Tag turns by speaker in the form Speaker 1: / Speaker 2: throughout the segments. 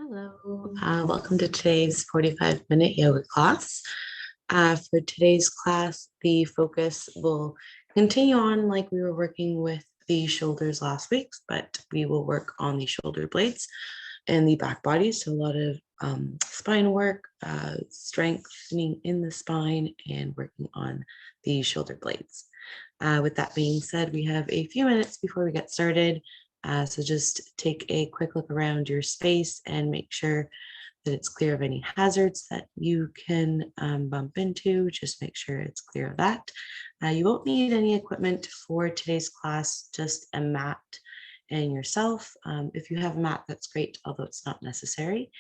Speaker 1: Hello, welcome to today's 45-minute yoga class. For today's class, the focus will continue on like we were working with the shoulders last week, but we will work on the shoulder blades and the back body. So a lot of spine work, strengthening in the spine and working on the shoulder blades. With that being said, we have a few minutes before we get started. So just take a quick look around your space and make sure that it's clear of any hazards that you can bump into. Just make sure it's clear of that. You won't need any equipment for today's class, just a mat and yourself. If you have a mat, that's great, although it's not necessary.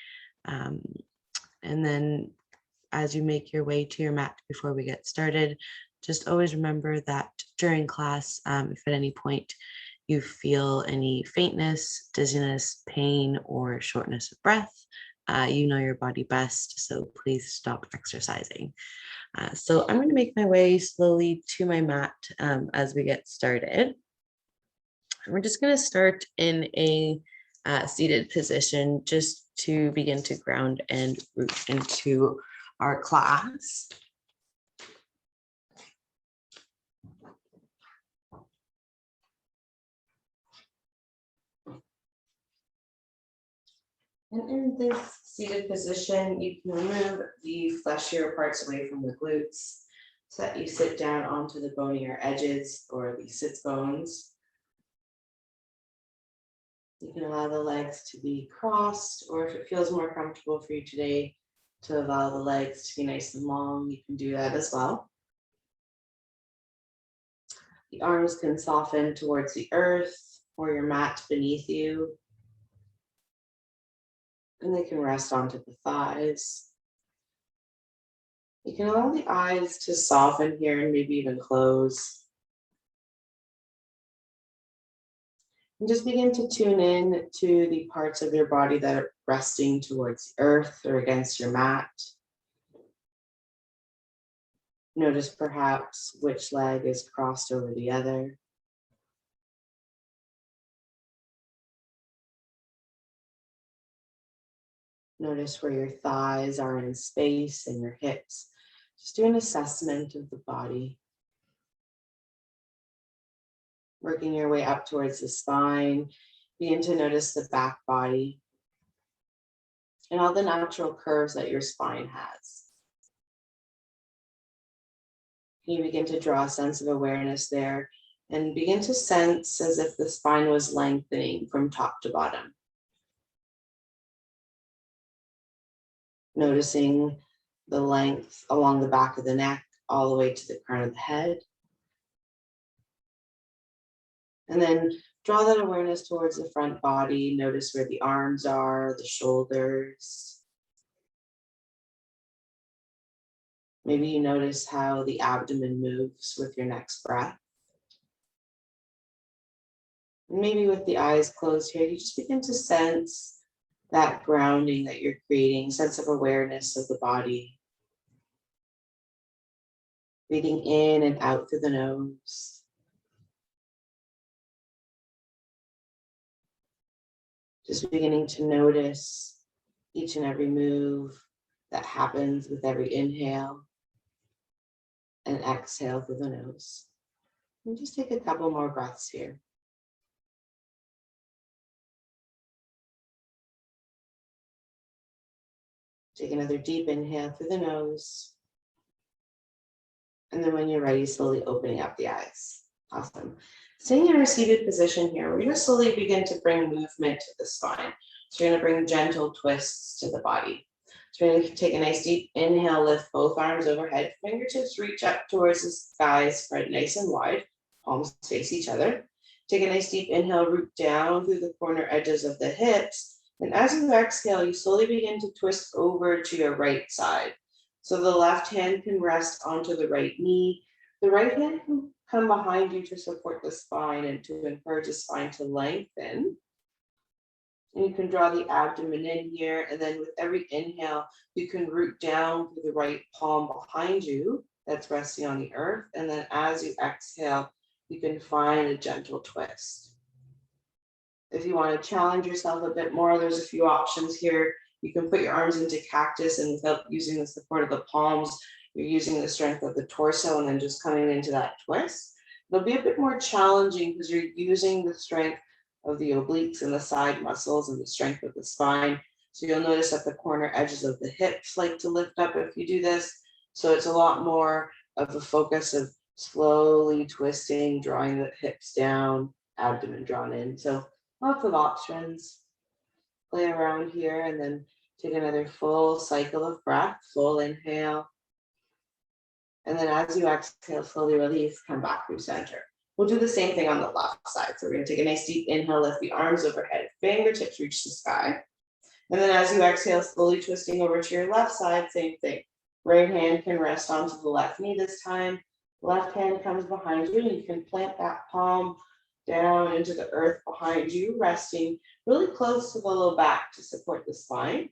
Speaker 1: And then as you make your way to your mat before we get started, just always remember that during class, if at any point you feel any faintness, dizziness, pain, or shortness of breath, you know your body best, so please stop exercising. So I'm going to make my way slowly to my mat as we get started. We're just going to start in a seated position just to begin to ground and root into our class. And in this seated position, you can remove the fleshier parts away from the glutes so that you sit down onto the bonier edges or the sits bones. You can allow the legs to be crossed, or if it feels more comfortable for you today to allow the legs to be nice and long, you can do that as well. The arms can soften towards the earth or your mat beneath you. And they can rest onto the thighs. You can allow the eyes to soften here and maybe even close. And just begin to tune in to the parts of your body that are resting towards the earth or against your mat. Notice perhaps which leg is crossed over the other. Notice where your thighs are in space and your hips. Just do an assessment of the body. Working your way up towards the spine, begin to notice the back body and all the natural curves that your spine has. You begin to draw a sense of awareness there and begin to sense as if the spine was lengthening from top to bottom. Noticing the length along the back of the neck all the way to the crown of the head. And then draw that awareness towards the front body. Notice where the arms are, the shoulders. Maybe you notice how the abdomen moves with your next breath. Maybe with the eyes closed here, you just begin to sense that grounding that you're creating, sense of awareness of the body. Breathing in and out through the nose. Just beginning to notice each and every move that happens with every inhale and exhale through the nose. And just take a couple more breaths here. Take another deep inhale through the nose. And then when you're ready, slowly opening up the eyes. Awesome. Staying in our seated position here, we're going to slowly begin to bring movement to the spine. So you're going to bring gentle twists to the body. So we're going to take a nice deep inhale, lift both arms overhead. Fingertips reach up towards the skies, spread nice and wide. Palms face each other. Take a nice deep inhale, root down through the corner edges of the hips. And as you exhale, you slowly begin to twist over to your right side. So the left hand can rest onto the right knee. The right hand can come behind you to support the spine and to encourage the spine to lengthen. And you can draw the abdomen in here. And then with every inhale, you can root down through the right palm behind you that's resting on the earth. And then as you exhale, you can find a gentle twist. If you want to challenge yourself a bit more, there's a few options here. You can put your arms into cactus, and without using the support of the palms, you're using the strength of the torso and then just coming into that twist. It'll be a bit more challenging because you're using the strength of the obliques and the side muscles and the strength of the spine. So you'll notice that the corner edges of the hips like to lift up if you do this. So it's a lot more of a focus of slowly twisting, drawing the hips down, abdomen drawn in. So lots of options. Play around here and then take another full cycle of breath, full inhale. And then as you exhale, slowly release, come back through center. We'll do the same thing on the left side. So we're going to take a nice deep inhale, lift the arms overhead, fingertips reach the sky. And then as you exhale, slowly twisting over to your left side, same thing. Right hand can rest onto the left knee this time. Left hand comes behind you and you can plant that palm down into the earth behind you, resting really close to the low back to support the spine.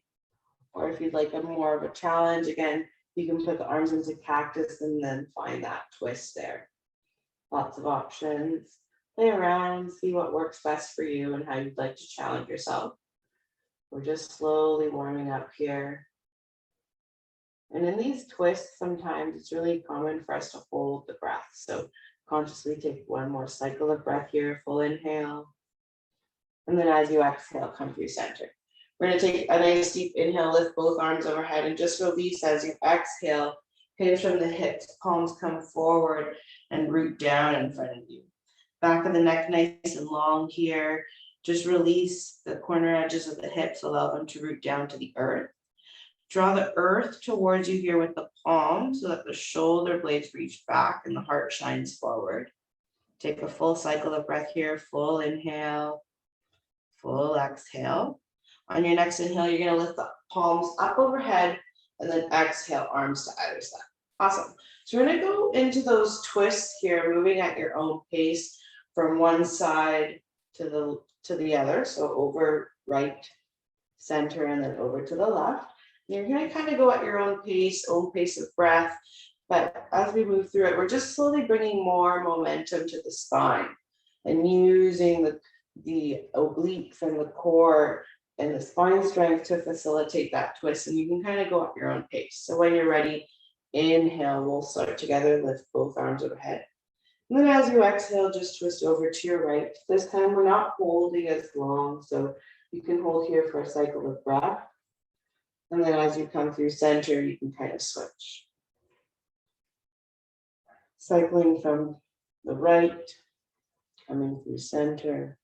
Speaker 1: Or if you'd like a more of a challenge, again, you can put the arms into cactus and then find that twist there. Lots of options. Play around, see what works best for you and how you'd like to challenge yourself. We're just slowly warming up here. And in these twists, sometimes it's really common for us to hold the breath. So consciously take one more cycle of breath here, full inhale. And then as you exhale, come through center. We're going to take a nice deep inhale, lift both arms overhead and just release as you exhale. Hinge from the hips, palms come forward and root down in front of you. Back of the neck nice and long here. Just release the corner edges of the hips, allow them to root down to the earth. Draw the earth towards you here with the palm so that the shoulder blades reach back and the heart shines forward. Take a full cycle of breath here, full inhale, full exhale. On your next inhale, you're going to lift the palms up overhead and then exhale, arms to either side. Awesome. So we're going to go into those twists here, moving at your own pace from one side to the other. So over right, center, and then over to the left. You're going to kind of go at your own pace of breath. But as we move through it, we're just slowly bringing more momentum to the spine and using the obliques and the core and the spine strength to facilitate that twist. And you can kind of go at your own pace. So when you're ready, inhale, we'll start together, lift both arms overhead. And then as you exhale, just twist over to your right. This time we're not holding as long, so you can hold here for a cycle of breath. And then as you come through center, you can kind of switch. Cycling from the right, coming through center,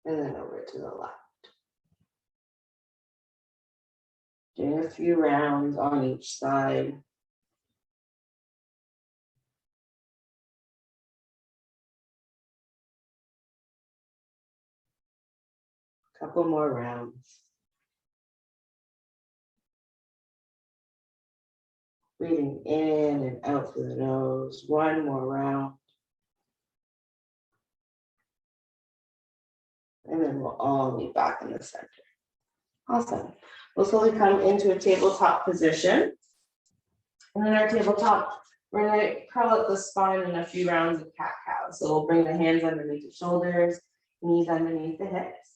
Speaker 1: and then over to the left. Doing a few rounds on each side. A couple more rounds. Breathing in and out through the nose. One more round. And then we'll all meet back in the center. Awesome. We'll slowly come into a tabletop position. And in our tabletop, we're going to curl up the spine in a few rounds of cat-cow. So we'll bring the hands underneath the shoulders, knees underneath the hips.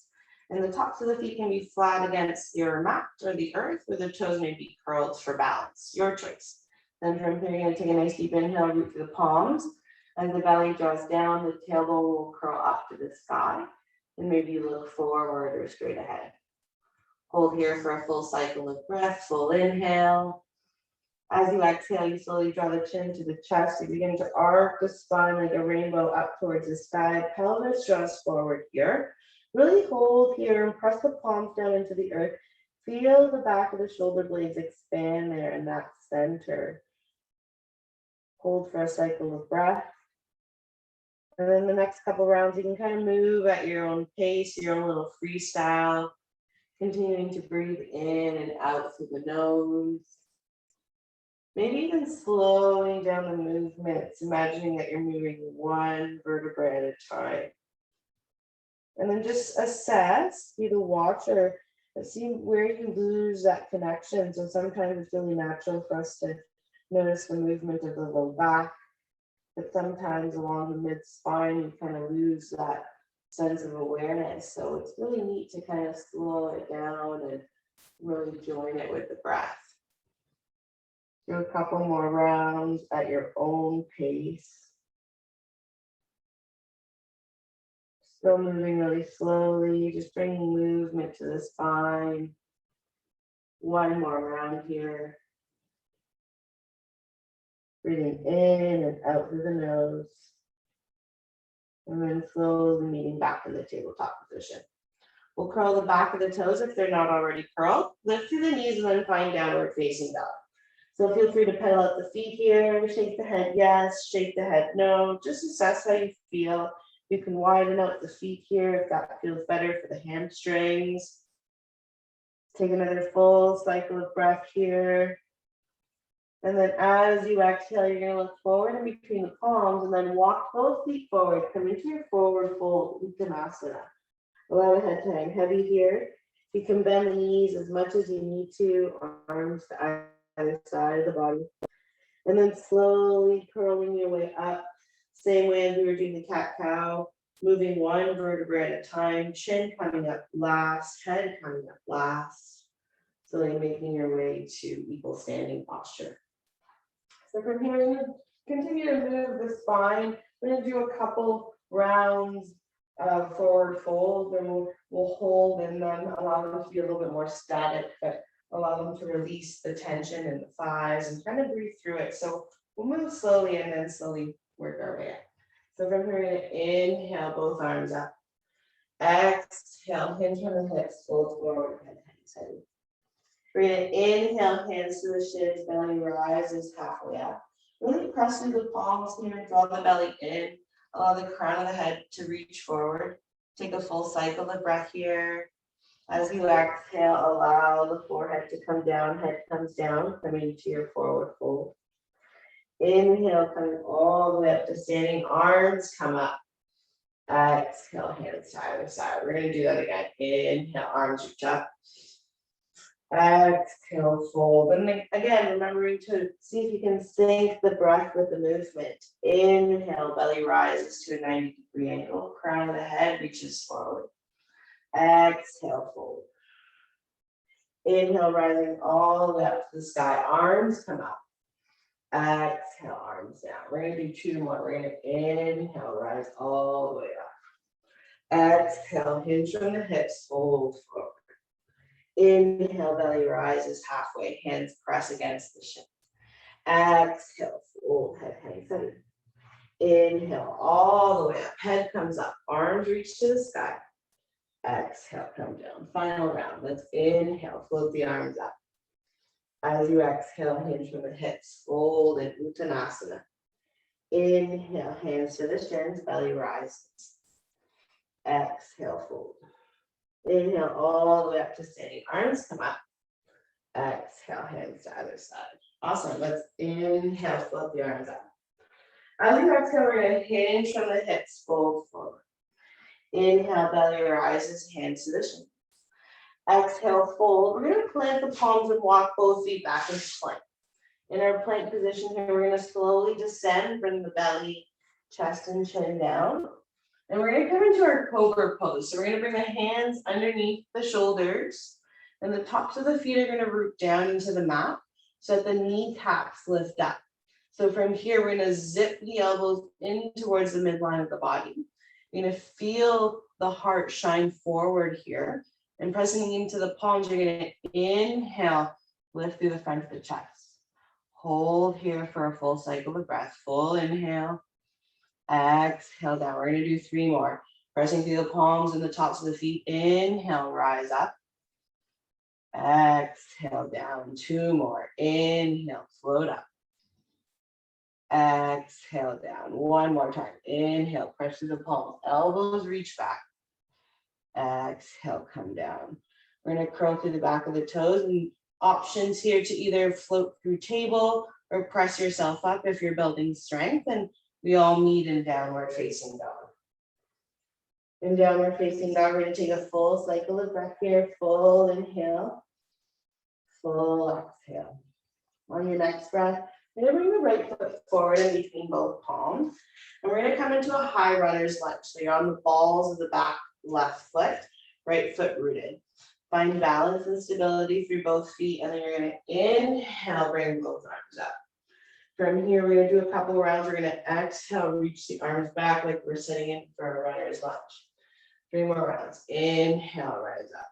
Speaker 1: And the tops of the feet can be flat against your mat or the earth, or the toes may be curled for balance, your choice. Then from here, you're going to take a nice deep inhale, root through the palms. As the belly draws down, the tailbone will curl up to the sky. And maybe you look forward or straight ahead. Hold here for a full cycle of breath, full inhale. As you exhale, you slowly draw the chin to the chest. You begin to arc the spine like a rainbow up towards the sky. Pelvis draws forward here. Really hold here and press the palms down into the earth. Feel the back of the shoulder blades expand there in that center. Hold for a cycle of breath. And then the next couple rounds, you can kind of move at your own pace, your own little freestyle. Continuing to breathe in and out through the nose. Maybe even slowing down the movements, imagining that you're moving one vertebra at a time. And then just assess, either watch or see where you lose that connection. So sometimes it's really natural for us to notice the movement of the low back, but sometimes along the mid-spine, you kind of lose that sense of awareness. So it's really neat to kind of slow it down and really join it with the breath. Do a couple more rounds at your own pace. Still moving really slowly, just bringing movement to the spine. One more round here. Breathing in and out through the nose. And then slowly meeting back in the tabletop position. We'll curl the back of the toes if they're not already curled. Lift through the knees and then find downward facing dog. So feel free to pedal out the feet here. Shake the head yes, shake the head no. Just assess how you feel. You can widen out the feet here if that feels better for the hamstrings. Take another full cycle of breath here. And then as you exhale, you're going to look forward in between the palms and then walk both feet forward. Come into your forward fold, Uttanasana. Allow the head to hang heavy here. You can bend the knees as much as you need to, arms to either side of the body. And then slowly curling your way up. Same way as we were doing the cat-cow, moving one vertebra at a time, chin coming up last, head coming up last. Slowly making your way to equal standing posture. So from here, we're going to continue to move the spine. We're going to do a couple rounds of forward fold, and we'll hold and then allow them to be a little bit more static, but allow them to release the tension in the thighs and kind of breathe through it. So we'll move slowly and then slowly work our way up. So from here, we're going to inhale both arms up. Exhale, hinge from the hips, fold forward, head hangs heavy. We're going to inhale, hands to the shins, belly rises halfway up. Really press through the palms here, draw the belly in, allow the crown of the head to reach forward. Take a full cycle of breath here. As you exhale, allow the forehead to come down, head comes down, coming to your forward fold. Inhale, coming all the way up to standing, arms come up. Exhale, hands to either side. We're going to do that again. Inhale, arms reach up. Exhale, fold. And again, remembering to see if you can sync the breath with the movement. Inhale, belly rises to a 90-degree angle. Crown of the head reaches forward. Exhale, fold. Inhale, rising all the way up to the sky. Arms come up. Exhale, arms down. We're going to do two more. We're going to inhale, rise all the way up. Exhale, hinge from the hips, fold forward. Inhale, belly rises halfway, hands press against the shin. Exhale, fold, head hangs heavy. Inhale, all the way up, head comes up, arms reach to the sky. Exhale, come down. Final round. Let's inhale, float the arms up. As you exhale, hinge from the hips, fold in Uttanasana. Inhale, hands to the shins, belly rises. Exhale, fold. Inhale all the way up to standing. Arms come up. Exhale, hands to either side. Awesome. Let's inhale, float the arms up. As you exhale, we're going to hinge from the hips, fold forward. Inhale, belly rises, hands to the shins. Exhale, fold. We're going to plant the palms and walk both feet back into plank. In our plank position here, we're going to slowly descend, bring the belly, chest, and chin down. And we're going to come into our cobra pose. So we're going to bring the hands underneath the shoulders, and the tops of the feet are going to root down into the mat so that the kneecaps lift up. So from here, we're going to zip the elbows in towards the midline of the body. You're going to feel the heart shine forward here. And pressing into the palms, you're going to inhale, lift through the front of the chest. Hold here for a full cycle of breath. Full inhale. Exhale down. We're going to do three more. Pressing through the palms and the tops of the feet. Inhale, rise up. Exhale down. Two more. Inhale, float up. Exhale down. One more time. Inhale, press through the palms. Elbows reach back. Exhale, come down. We're going to curl through the back of the toes, and options here to either float through table or press yourself up if you're building strength. And we all meet in downward facing dog. In downward facing dog, we're going to take a full cycle of breath here. Full inhale, full exhale. On your next breath, You're going to bring the right foot forward in between both palms. And we're going to come into a high runner's lunge. So you're on the balls of the back left foot, right foot rooted. Find balance and stability through both feet. And then you're going to inhale, bring both arms up. From here, we're going to do a couple rounds. We're going to exhale, reach the arms back like we're sitting in for a runner's lunge. 3 more rounds. Inhale, rise up.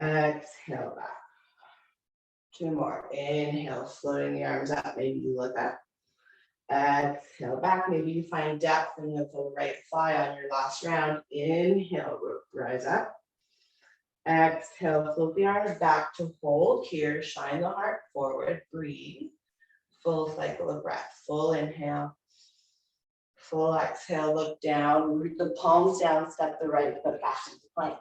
Speaker 1: Exhale back. 2 more. Inhale, floating the arms up. Maybe you look up. Exhale back. Maybe you find depth in the right thigh on your last round. Inhale, rise up. Exhale, float the arms back to hold here. Shine the heart forward. Breathe. Full cycle of breath. Full inhale. Full exhale, look down. Root the palms down. Step the right foot back into plank.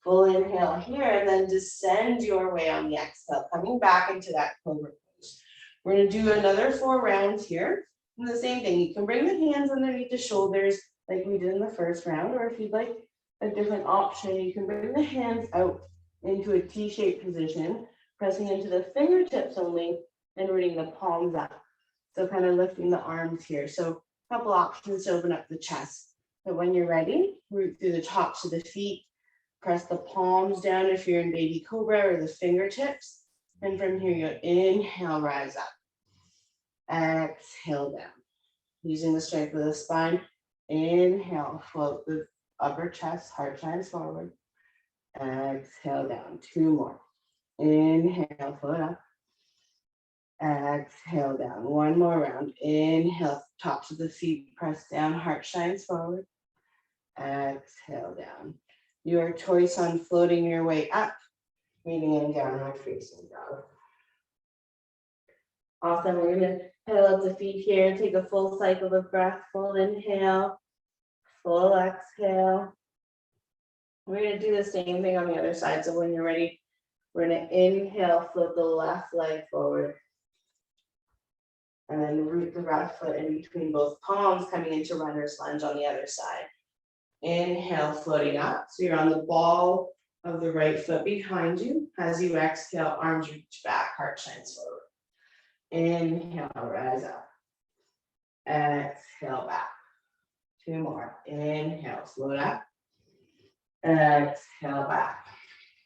Speaker 1: Full inhale here, and then descend your way on the exhale, coming back into that cobra pose. We're going to do another 4 rounds here. And the same thing, you can bring the hands underneath the shoulders like we did in the first round, or if you'd like a different option, you can bring the hands out into a T-shaped position, pressing into the fingertips only and rooting the palms up. So kind of lifting the arms here. So a couple options to open up the chest. But when you're ready, root through the tops of the feet. Press the palms down if you're in baby cobra or the fingertips. And from here, you inhale, rise up. Exhale down. Using the strength of the spine. Inhale, float the upper chest, heart shines forward. Exhale down. 2 more. Inhale, float up. Exhale down. 1 more round. Inhale, tops of the feet, press down, heart shines forward. Exhale down. Your choice on floating your way up, meeting in downward facing dog. Awesome. We're going to pedal up the feet here. Take a full cycle of breath. Full inhale, full exhale. We're going to do the same thing on the other side. So when you're ready, we're going to inhale, float the left leg forward. And then root the left foot in between both palms, coming into runner's lunge on the other side. Inhale, floating up. So you're on the ball of the right foot behind you. As you exhale, arms reach back, heart shines forward. Inhale, rise up. Exhale, back. 2 more. Inhale, float up. Exhale, back.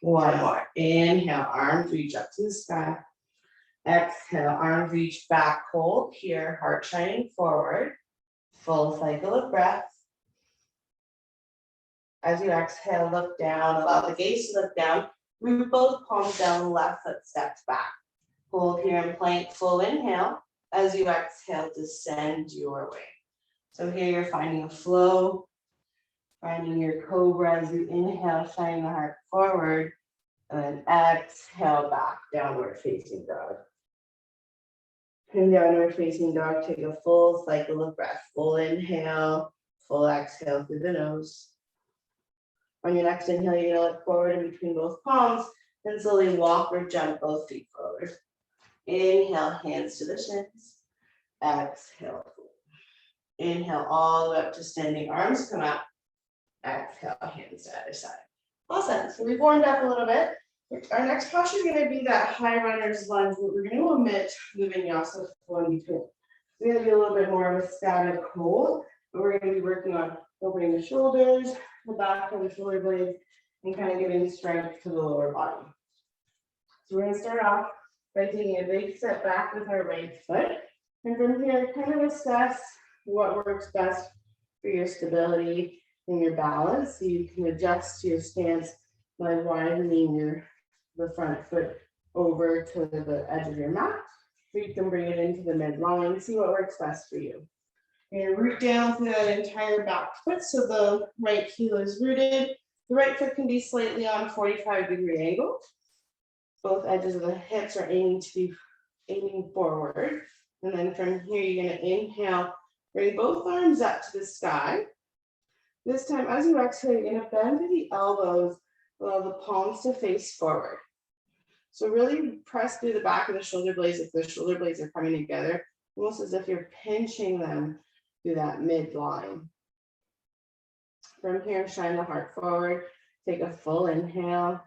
Speaker 1: 1 more. Inhale, arms reach up to the sky. Exhale, arms reach back, hold here, heart shining forward. Full cycle of breath. As you exhale, look down, allow the gaze to look down. Root both palms down, left foot steps back. Hold here in plank, full inhale. As you exhale, descend your way. So here you're finding a flow, finding your cobra as you inhale, shining the heart forward, and then exhale back, downward facing dog. In downward facing dog, take a full cycle of breath. Full inhale, full exhale through the nose. On your next inhale, you're going to look forward in between both palms and slowly walk or jump both feet forward. Inhale, hands to the shins. Exhale. Inhale all the way up to standing, arms come up. Exhale, hands to either side. Awesome. So we've warmed up a little bit. Our next posture is going to be that high runner's lunge, but we're going to omit the vinyasa flow in between. We're going to be a little bit more of a static hold, but we're going to be working on opening the shoulders, the back of the shoulder blades, and kind of giving strength to the lower body. So we're going to start off by taking a big step back with our right foot. And from here, kind of assess what works best for your stability and your balance. So you can adjust your stance by widening the front foot over to the edge of your mat. So you can bring it into the midline, see what works best for you. You're going to root down through that entire back foot so the right heel is rooted. The right foot can be slightly on a 45-degree angle. Both edges of the hips are aiming forward. And then from here, you're going to inhale, bring both arms up to the sky. This time, as you exhale, you're going to bend to the elbows, allow the palms to face forward. So really press through the back of the shoulder blades if the shoulder blades are coming together, almost as if you're pinching them through that midline. From here, shine the heart forward. Take a full inhale,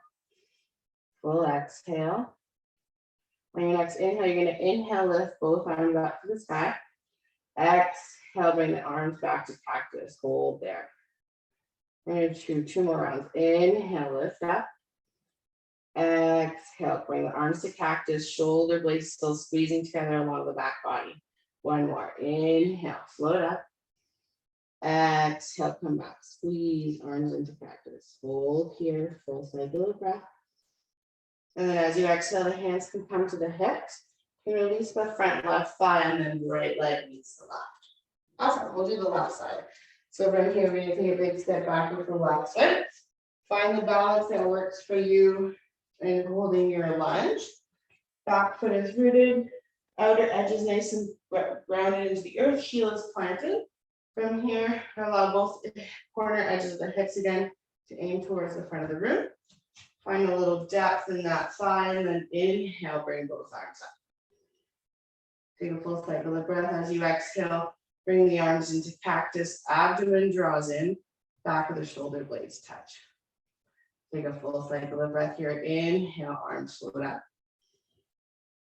Speaker 1: full exhale.
Speaker 2: On your next inhale, you're going to inhale, lift both arms up to the sky. Exhale, bring the arms back to cactus. Hold there. We're going to do 2 more rounds. Inhale, lift up. Exhale, bring the arms to cactus. Shoulder blades still squeezing together along the back body. 1 more. Inhale, float up. Exhale, come back. Squeeze arms into cactus. Hold here, full cycle of breath. And then as you exhale, the hands can come to the hips. You can release the front left thigh and then the right leg meets the left. Awesome, we'll do the left side. So from here, we're gonna take a big step back with the left foot. Find the balance that works for you in holding your lunge. Back foot is rooted, outer edge is nice and grounded into the earth, heel is planted. From here, allow both corner edges of the hips again to aim towards the front of the room. Find a little depth in that thigh and then inhale, bring both arms up. Take a full cycle of breath as you exhale. Bring the arms into cactus, abdomen draws in, back of the shoulder blades touch. Take a full cycle of breath here. Inhale, arms float up.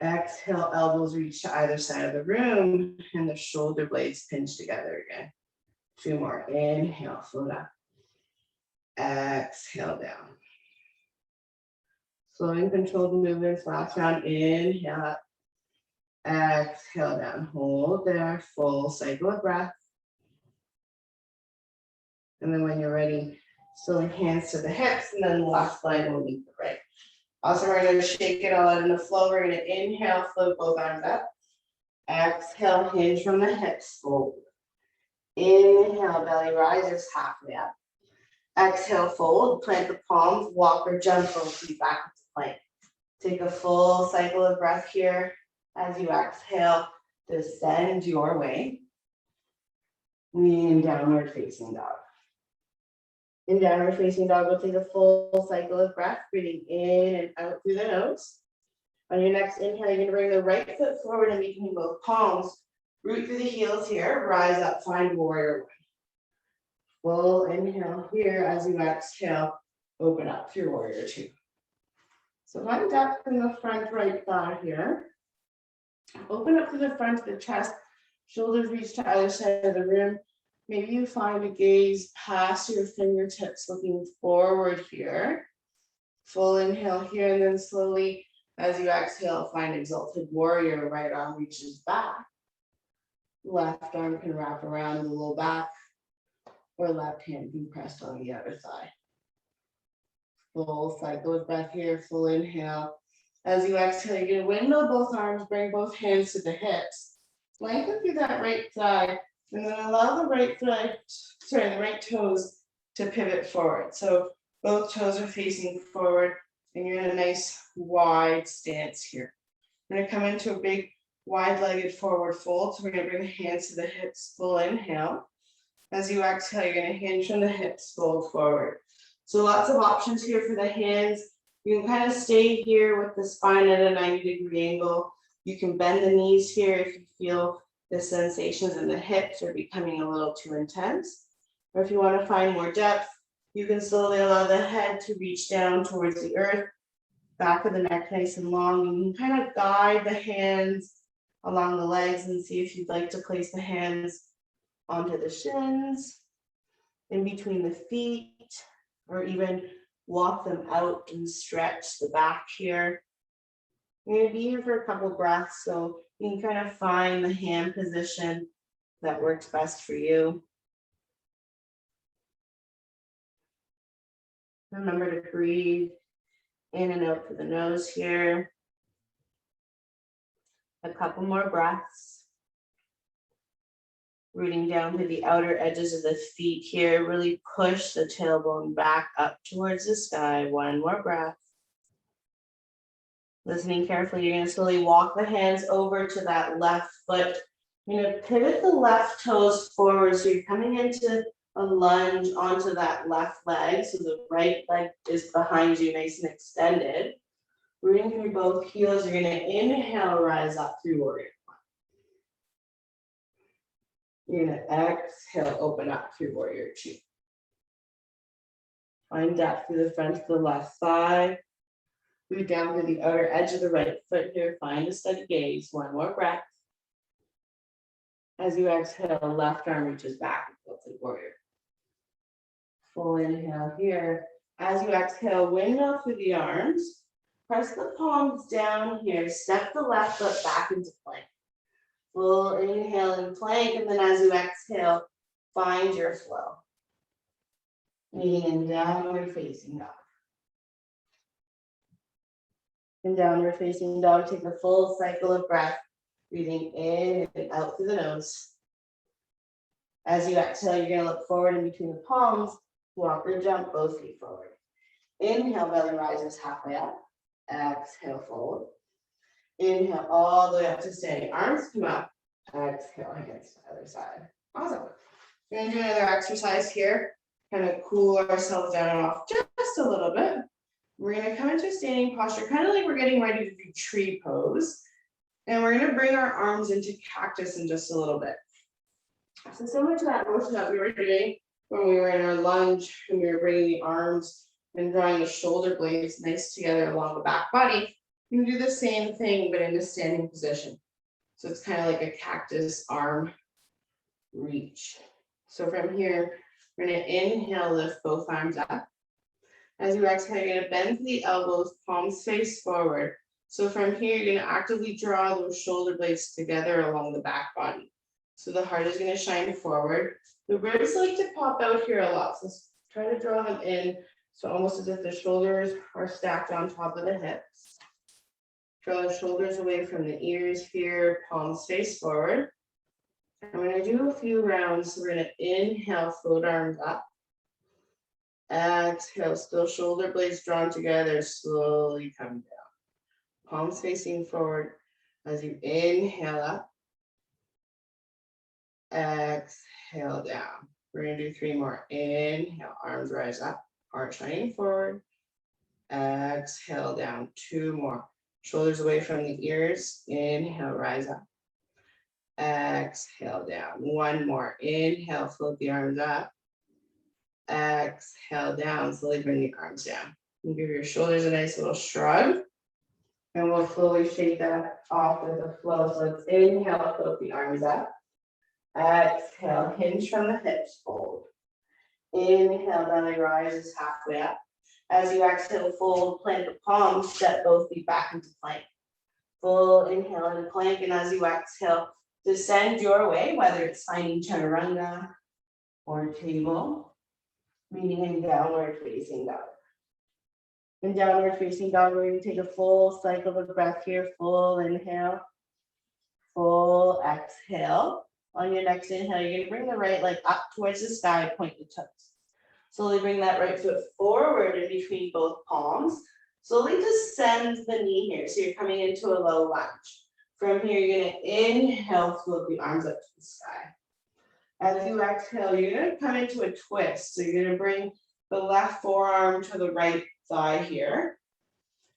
Speaker 2: Exhale, elbows reach to either side of the room and the shoulder blades pinch together again. 2 more. Inhale, float up. Exhale down. Slowing controlled movements. Last round. Inhale up. Exhale down. Hold there. Full cycle of breath. And then when you're ready, slowing hands to the hips, and then the left leg will meet the right. Also, we're going to shake it all out in the flow. We're going to inhale, float both arms up. Exhale, hinge from the hips. Fold. Inhale, belly rises halfway up. Exhale, fold. Plant the palms, walk or jump both feet back into plank. Take a full cycle of breath here. As you exhale, descend your way. In downward facing dog. In downward facing dog, we'll take a full cycle of breath, breathing in and out through the nose. On your next inhale, you're going to bring the right foot forward and between both palms. Root through the heels here, rise up, find warrior one. Full inhale here. As you exhale, open up through warrior two. So one depth in the front right thigh here. Open up to the front of the chest, shoulders reach to either side of the room. Maybe you find a gaze past your fingertips looking forward here. Full inhale here, and then slowly, as you exhale, find exalted warrior. Right arm reaches back. Left arm can wrap around the low back, or left hand can press on the other thigh. Full cycle of breath here, full inhale. As you exhale, you're going to windmill both arms, bring both hands to the hips. Lengthen through that right thigh, and then allow the right toes to pivot forward. So both toes are facing forward, and you're in a nice wide stance here. We're going to come into a big wide-legged forward fold. So we're going to bring the hands to the hips, full inhale. As you exhale, you're going to hinge from the hips, fold forward. So lots of options here for the hands. You can kind of stay here with the spine at a 90-degree angle. You can bend the knees here if you feel the sensations in the hips are becoming a little too intense. Or if you want to find more depth, you can slowly allow the head to reach down towards the earth, back of the neck nice and long. You can kind of guide the hands along the legs and see if you'd like to place the hands onto the shins, in between the feet, or even walk them out and stretch the back here. You're going to be here for a couple breaths, so you can kind of find the hand position that works best for you. Remember to breathe in and out through the nose here. A couple more breaths. Rooting down to the outer edges of the feet here. Really push the tailbone back up towards the sky. One more breath. Listening carefully, you're going to slowly walk the hands over to that left foot. You're going to pivot the left toes forward. So you're coming into a lunge onto that left leg. So the right leg is behind you, nice and extended. Rooting through both heels, you're going to inhale, rise up through warrior. You're going to exhale, open up through warrior two. Find depth through the front of the left thigh. Breathe down through the outer edge of the right foot here. Find a steady gaze. One more breath. As you exhale, left arm reaches back, tilted warrior. Full inhale here. As you exhale, windmill through the arms. Press the palms down here. Step the left foot back into plank. Full inhale and plank, and then as you exhale, find your flow. Meeting in downward facing dog. In downward facing dog, take a full cycle of breath, breathing in and out through the nose. As you exhale, you're going to look forward in between the palms, walk or jump both feet forward. Inhale, belly rises halfway up. Exhale, fold. Inhale all the way up to standing. Arms come up. Exhale, hands to the other side. Awesome. We're going to do another exercise here. Kind of cool ourselves down and off just a little bit. We're going to come into a standing posture, kind of like we're getting ready to do tree pose. And we're going to bring our arms into cactus in just a little bit. So similar to that motion that we were doing when we were in our lunge, and we were bringing the arms and drawing the shoulder blades nice together along the back body, you can do the same thing, but in a standing position. So it's kind of like a cactus arm reach. So from here, we're going to inhale, lift both arms up. As you exhale, you're going to bend the elbows, palms face forward. So from here, you're going to actively draw those shoulder blades together along the back body. So the heart is going to shine forward. The ribs like to pop out here a lot. So try to draw them in. So almost as if the shoulders are stacked on top of the hips. Draw the shoulders away from the ears here, palms face forward. And we're going to do a few rounds. So we're going to inhale, float arms up. Exhale, still shoulder blades drawn together, slowly come down. Palms facing forward as you inhale up. Exhale down. We're going to do 3 more. Inhale, arms rise up, heart shining forward. Exhale down. 2 more. Shoulders away from the ears. Inhale, rise up. Exhale down. 1 more. Inhale, float the arms up. Exhale down. Slowly bring the arms down. You give your shoulders a nice little shrug. And we'll slowly shake that off with a flow. So let's inhale, float the arms up. Exhale, hinge from the hips, fold. Inhale, belly rises halfway up. As you exhale, fold, plant the palms, step both feet back into plank. Full inhale into plank, and as you exhale, descend your way, whether it's finding chaturanga or table, meeting in downward facing dog. In downward facing dog, we're going to take a full cycle of breath here. Full inhale, full exhale. On your next inhale, you're going to bring the right leg up towards the sky, point the toes. Slowly bring that right foot forward in between both palms. Slowly descend the knee here. So you're coming into a low lunge. From here, you're going to inhale, float the arms up to the sky. As you exhale, you're going to come into a twist. So you're going to bring the left forearm to the right thigh here.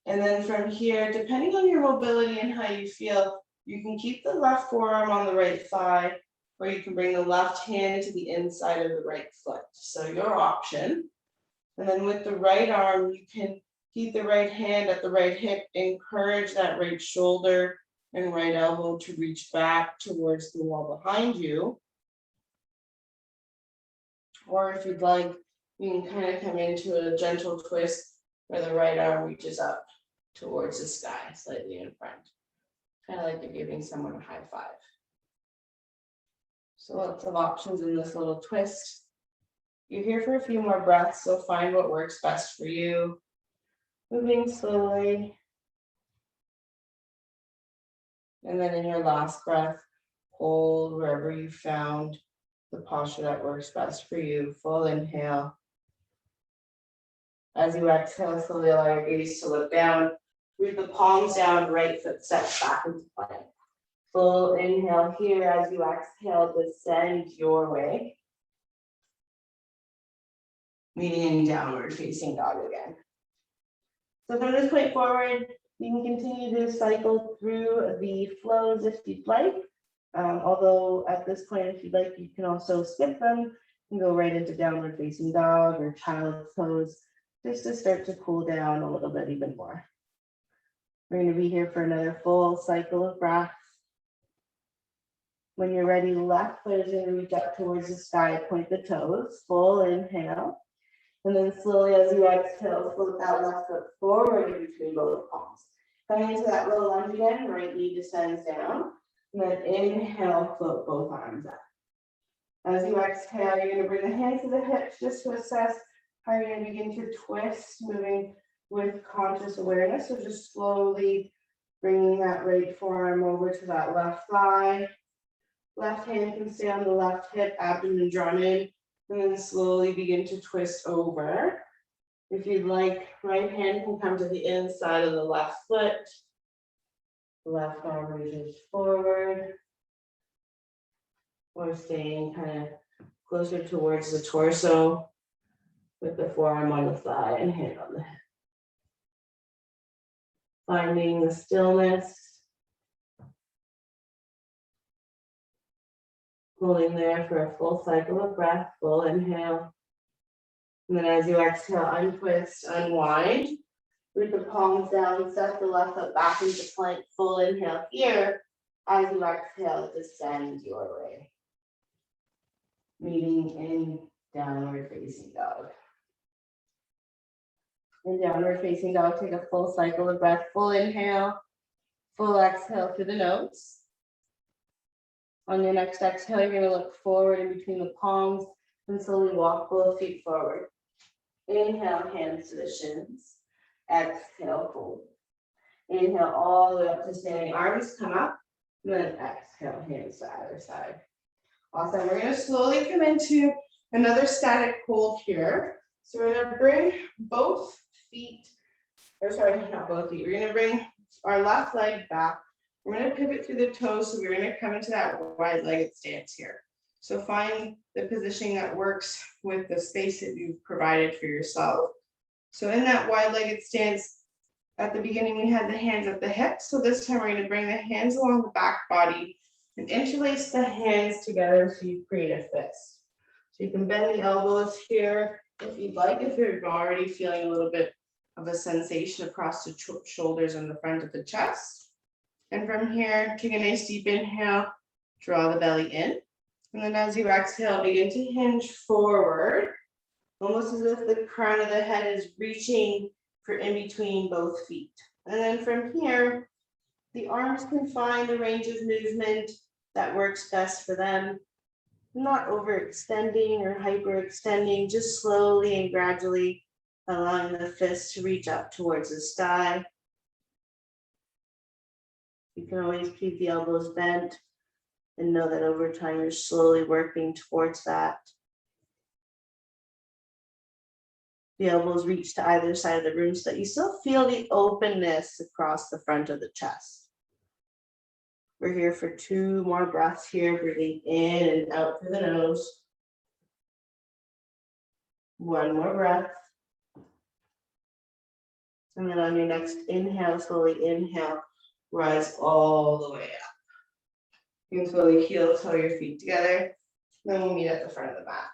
Speaker 2: And then from here, depending on your mobility and how you feel, you can keep the left forearm on the right thigh, or you can bring the left hand to the inside of the right foot. So your option. And then with the right arm, you can keep the right hand at the right hip, encourage that right shoulder and right elbow to reach back towards the wall behind you. Or if you'd like, you can kind of come into a gentle twist where the right arm reaches up towards the sky, slightly in front. Kind of like you're giving someone a high five. So lots of options in this little twist. You're here for a few more breaths, so find what works best for you. Moving slowly. And then in your last breath, hold wherever you found the posture that works best for you. Full inhale. As you exhale, slowly allow your gaze to look down. Root the palms down, right foot steps back into plank. Full inhale here. As you exhale, descend your way. Meeting in downward facing dog again. So from this point forward, you can continue to cycle through the flows if you'd like. Although at this point, if you'd like, you can also skip them and go right into downward facing dog or child's pose, just to start to cool down a little bit even more. We're going to be here for another full cycle of breath. When you're ready, left foot is going to reach up towards the sky, point the toes, full inhale. And then slowly as you exhale, float that left foot forward in between both palms. Coming into that low lunge again, right knee descends down. And then inhale, float both arms up. As you exhale, you're going to bring the hands to the hips just to assess how you're going to begin to twist, moving with conscious awareness. So just slowly bringing that right forearm over to that left thigh. Left hand can stay on the left hip, abdomen drawn in, and then slowly begin to twist over. If you'd like, right hand can come to the inside of the left foot. Left arm reaches forward. Or staying kind of closer towards the torso with the forearm on the thigh and hand on the hip. Finding the stillness. Holding there for a full cycle of breath, full inhale. And then as you exhale, untwist, unwind. Root the palms down, step the left foot back into plank, full inhale here. As you exhale, descend your way. Meeting in downward facing dog. In downward facing dog, take a full cycle of breath, full inhale, full exhale through the nose. On your next exhale, you're going to look forward in between the palms and slowly walk both feet forward. Inhale, hands to the shins. Exhale, fold. Inhale all the way up to standing, arms come up. And then exhale, hands to either side. Awesome. We're going to slowly come into another static hold here. So we're going to bring both feet, or sorry, not both feet. We're going to bring our left leg back. We're going to pivot through the toes, so we're going to come into that wide-legged stance here. So find the positioning that works with the space that you've provided for yourself. So in that wide-legged stance, at the beginning we had the hands at the hips. So this time we're going to bring the hands along the back body and interlace the hands together so you create a fist. So you can bend the elbows here if you'd like, if you're already feeling a little bit of a sensation across the shoulders and the front of the chest. And from here, take a nice deep inhale, draw the belly in. And then as you exhale, begin to hinge forward, almost as if the crown of the head is reaching for in between both feet. And then from here, the arms can find a range of movement that works best for them. Not overextending or hyperextending, just slowly and gradually allowing the fist to reach up towards the sky. You can always keep the elbows bent and know that over time you're slowly working towards that. The elbows reach to either side of the room so that you still feel the openness across the front of the chest. We're here for 2 more breaths here, breathing in and out through the nose. 1 more breath. And then on your next inhale, slowly inhale, rise all the way up. You can slowly heel toe your feet together. Then we'll meet at the front of the mat.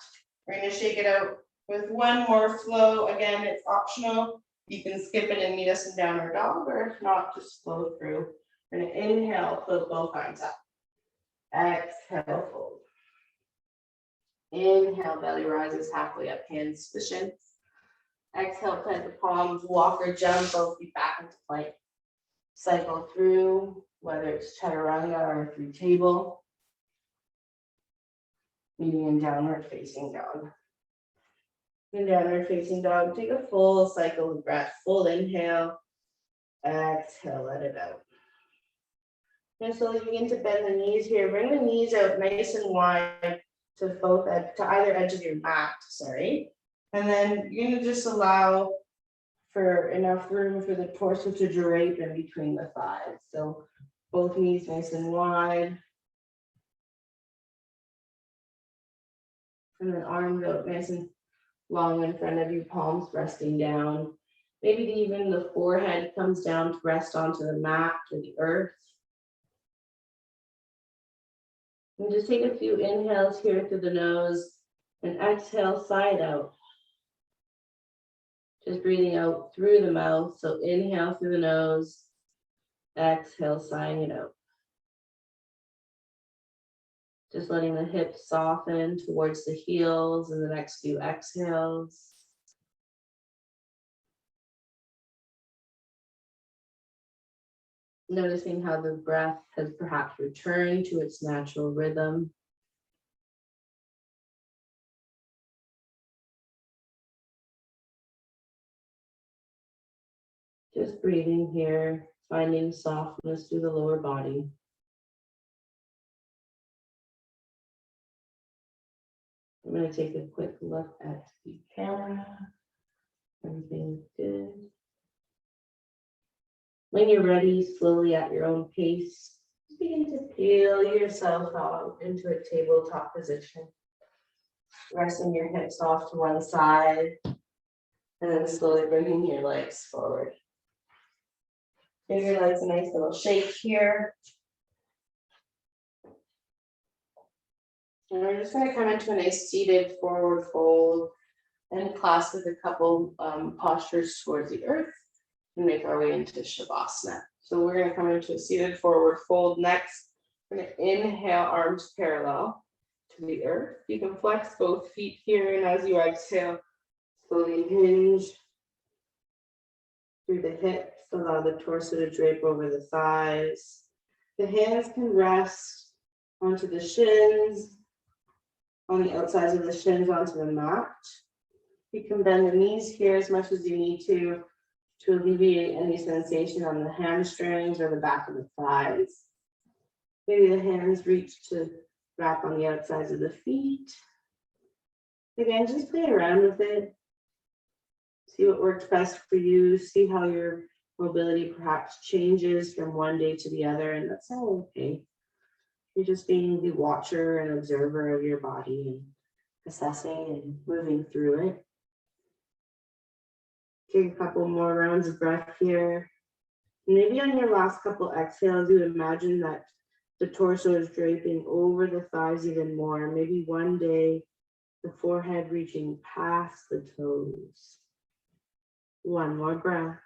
Speaker 2: We're going to shake it out with 1 more flow. Again, it's optional. You can skip it and meet us in downward dog, or if not, just flow through. We're going to inhale, float both arms up. Exhale, fold. Inhale, belly rises halfway up, hands to the shins. Exhale, plant the palms, walk or jump, both feet back into plank. Cycle through, whether it's chaturanga or through table. Meeting in downward facing dog. In downward facing dog, take a full cycle of breath, full inhale. Exhale, let it out. And slowly begin to bend the knees here. Bring the knees out nice and wide to either edge of your mat, And then you're going to just allow for enough room for the torso to drape in between the thighs. So both knees nice and wide. And then arms out nice and long in front of you, palms resting down. Maybe even the forehead comes down to rest onto the mat or the earth. And just take a few inhales here through the nose and exhale side out. Just breathing out through the mouth. So inhale through the nose, Exhale, sign it out. Just letting the hips soften towards the heels in the next few exhales. Noticing how the breath has perhaps returned to its natural rhythm. Just breathing here, finding softness through the lower body. I'm going to take a quick look at the camera. Everything's good. When you're ready, slowly at your own pace, begin to peel yourself out into a tabletop position. Resting your hips off to one side, and then slowly bringing your legs forward. Give your legs a nice little shake here. And we're just going to come into a nice seated forward fold and clasp with a couple postures towards the earth and make our way into Shavasana. So we're going to come into a seated forward fold next. We're going to inhale, arms parallel to the earth. You can flex both feet here, and as you exhale, slowly hinge through the hips. Allow the torso to drape over the thighs. The hands can rest onto the shins, on the outsides of the shins onto the mat. You can bend the knees here as much as you need to alleviate any sensation on the hamstrings or the back of the thighs. Maybe the hands reach to wrap on the outsides of the feet. Again, just play around with it. See what works best for you. See how your mobility perhaps changes from one day to the other, and that's all okay. You're just being the watcher and observer of your body and assessing and moving through it. Take a couple more rounds of breath here. Maybe on your last couple exhales, you imagine that the torso is draping over the thighs even more. Maybe one day, the forehead reaching past the toes. One more breath.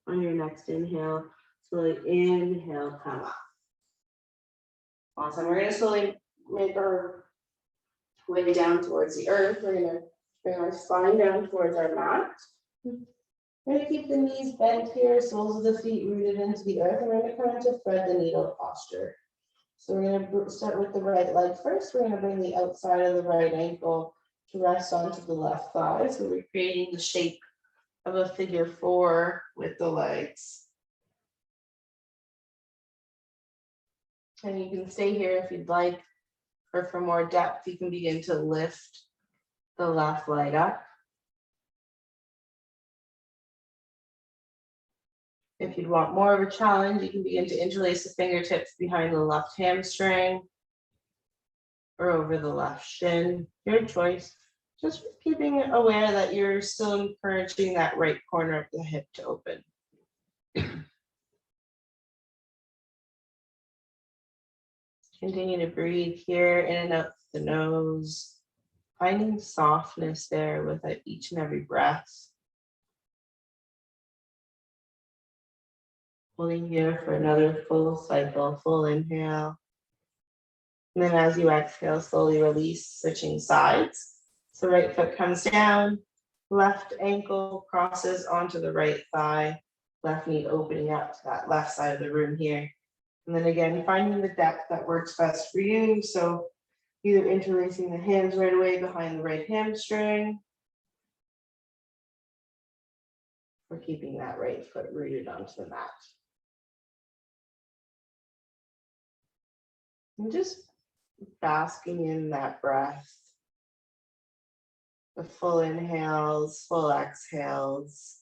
Speaker 2: On your next inhale, slowly inhale, come up. Awesome. We're going to slowly make our way down towards the earth. We're going to bring our spine down towards our mat. We're going to keep the knees bent here, soles of the feet rooted into the earth, and we're going to come into thread the needle posture. So we're going to start with the right leg first. We're going to bring the outside of the right ankle to rest onto the left thigh. So we're creating the shape of a figure 4 with the legs. And you can stay here if you'd like, or for more depth, you can begin to lift the left leg up. If you'd want more of a challenge, you can begin to interlace the fingertips behind the left hamstring or over the left shin, your choice. Just keeping aware that you're still encouraging that right corner of the hip to open. Continue to breathe here in and out the nose, finding softness there with each and every breath. Holding here for another full cycle, full inhale. And then as you exhale, slowly release, switching sides. So right foot comes down, left ankle crosses onto the right thigh, left knee opening up to that left side of the room here. And then again, finding the depth that works best for you. So either interlacing the hands right away behind the right hamstring, or keeping that right foot rooted onto the mat. And just basking in that breath. The full inhales, full exhales.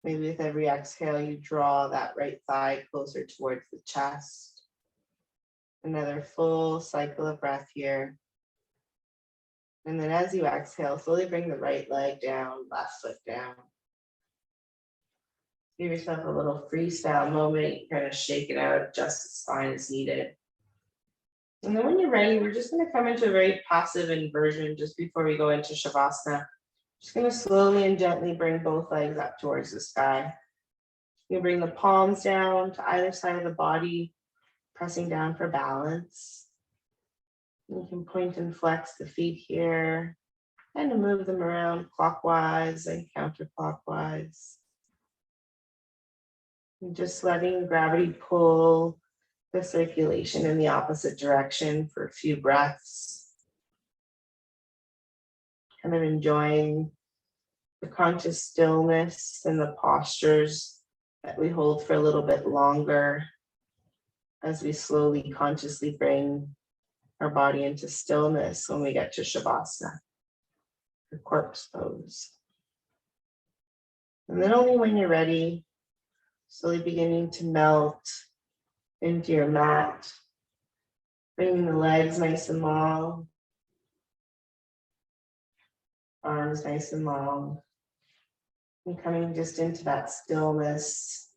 Speaker 2: Maybe with every exhale, you draw that right thigh closer towards the chest. Another full cycle of breath here. And then as you exhale, slowly bring the right leg down, left foot down. Give yourself a little freestyle moment, kind of shake it out, adjust the spine as needed. And then when you're ready, we're just going to come into a very passive inversion just before we go into Shavasana. Just gonna slowly and gently bring both legs up towards the sky. You bring the palms down to either side of the body, pressing down for balance. You can point and flex the feet here and move them around clockwise and counterclockwise. And just letting gravity pull the circulation in the opposite direction for a few breaths. Kind of enjoying the conscious stillness and the postures that we hold for a little bit longer as we slowly, consciously bring our body into stillness when we get to Shavasana, the corpse pose. And then only when you're ready, slowly beginning to melt into your mat, bringing the legs nice and long, arms nice and long, and coming just into that stillness.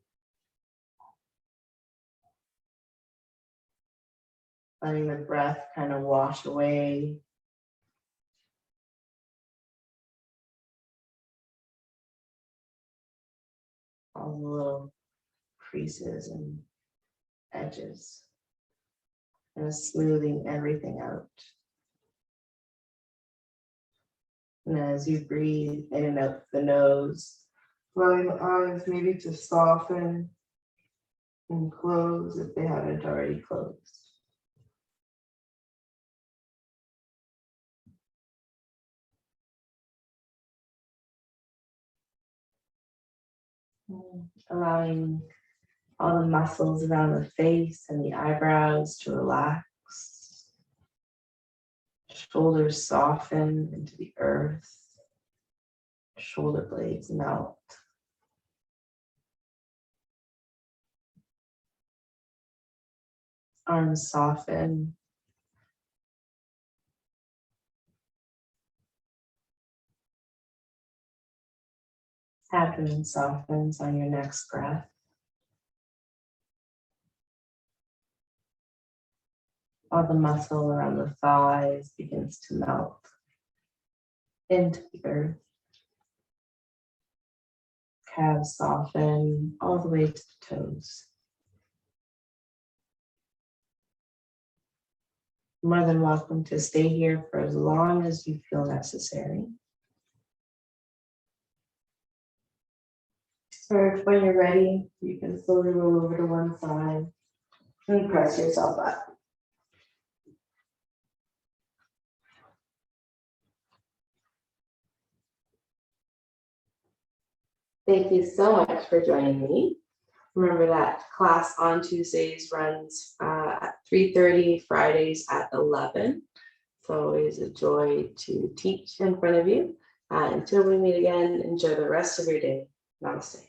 Speaker 2: Letting the breath kind of wash away all the little creases and edges, and smoothing everything out. And as you breathe in and out the nose, allowing the eyes maybe to soften and close if they haven't already closed. Allowing all the muscles around the face and the eyebrows to relax. Shoulders soften into the earth. Shoulder blades melt. Arms soften. Abdomen softens on your next breath. All the muscle around the thighs begins to melt into the earth. Calves soften all the way to the toes. More than welcome to stay here for as long as you feel necessary. Or when you're ready, you can slowly roll over to one side and press yourself up. Thank you so much for joining me. Remember that class on Tuesdays runs at 3:30, Fridays at 11. It's always a joy to teach in front of you. Until we meet again, enjoy the rest of your day. Namaste.